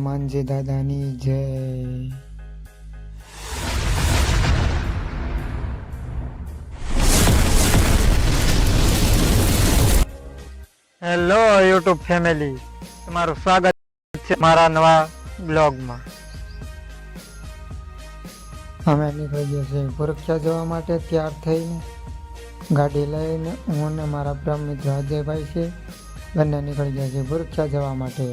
હનુમાનજી દાદાની જય. Hello YouTube family, તમારું સ્વાગત છે મારા નવા બ્લોગમાં. અમે નીકળી ગયા છીએ પરીક્ષા જવા માટે. તૈયાર થઈને ગાડી લઈને હું અને મારા પ્રેમ મિત્ર અજયભાઈ છે, બંને નીકળી ગયા છે પરીક્ષા જવા માટે.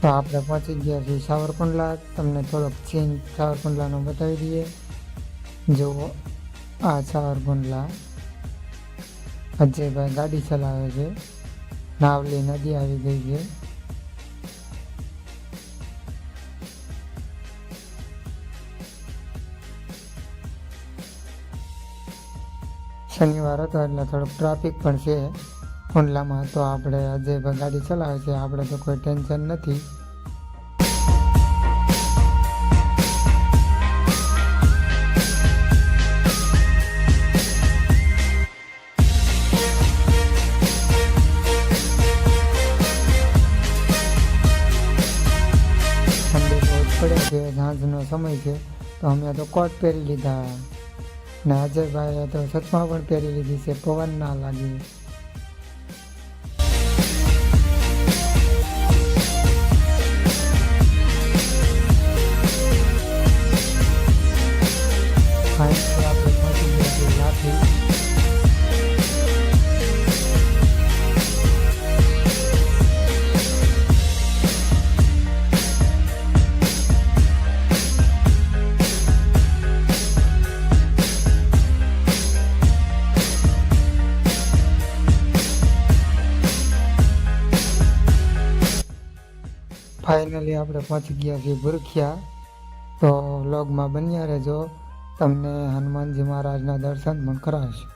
તો આપણે પહોંચી ગયા છીએ સાવરકુંડલા. તમને થોડોક સીન સાવરકુંડલાનો બતાવી દઈએ. જુઓ, આ સાવરકુંડલા. અજયભાઈ ગાડી ચલાવે છે. નાવલી નદી આવી ગઈ છે. શનિવાર હતો એટલે થોડોક ટ્રાફિક પણ છે કુંડલામાં. તો આપણે અજયભાઈ ગાડી ચલાવે છે, આપણે તો કોઈ ટેન્શન નથી. ઠંડી બહુ જ પડે છે, સાંજનો સમય છે, તો અમે તો કોટ પહેરી લીધા ને અજયભાઈએ તો છતમાં પણ પહેરી લીધી છે, પવન ના લાગે. ફાઇનલી આપણે પહોંચી ગયા છીએ લાઠી. ફાઇનલી આપણે પહોંચી ગયા છીએ ભૂરખિયા. તો વ્લોગમાં બન્યા રહેજો, તમને હનુમાનજી મહારાજના દર્શન પણ કરાવશે.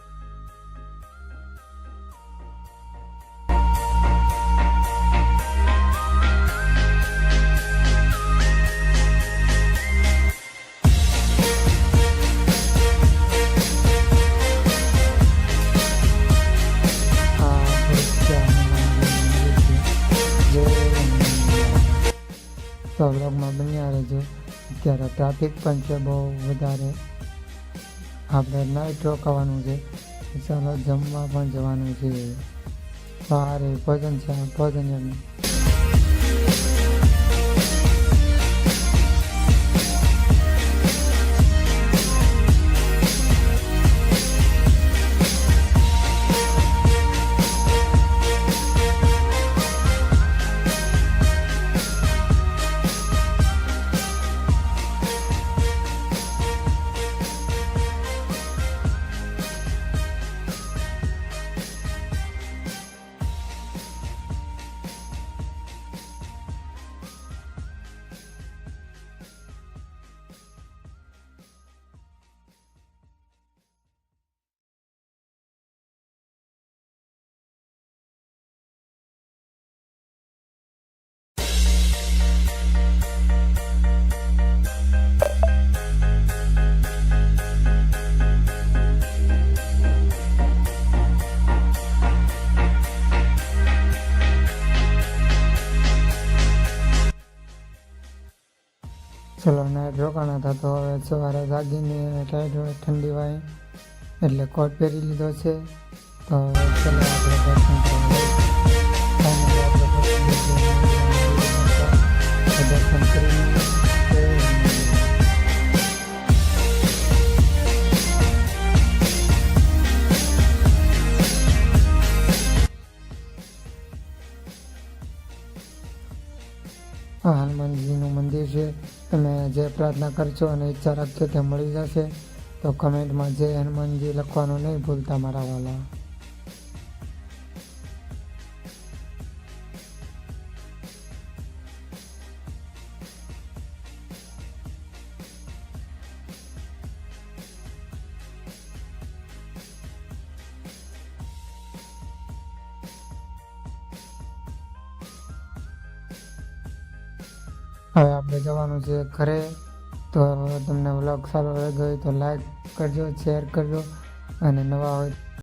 તો વ્લોગમાં બન્યા રહેજો. અત્યારે ટ્રાફિક પણ છે બહુ વધારે. આપણે નાઇટ રોકાવાનું છે, ચાલો જમવા પણ જવાનું છે. સારે ભોજન છે, ભોજન એમ. ચલો નાઇટ રોકાણા હતા, તો હવે સવારે જાગીને ટાઈટ ઠંડી વાય એટલે કોટ પહેરી લીધો છે. તો ચલો આપણે દર્શન કરવા દર્શન કરીને હનુમાનજીનું મંદિર છે. તમે જે પ્રાર્થના કરશો અને ઈચ્છા રાખશો તે મળી જશે. તો કમેન્ટમાં જય હનુમાનજી લખવાનું નહીં ભૂલતા મારા વાલા. હવે આપણે જવાનું છે ઘરે. તો તમને વ્લોગ સારો લાગ્યો હોય તો લાઈક કરજો, શેર કરજો અને નવા હોય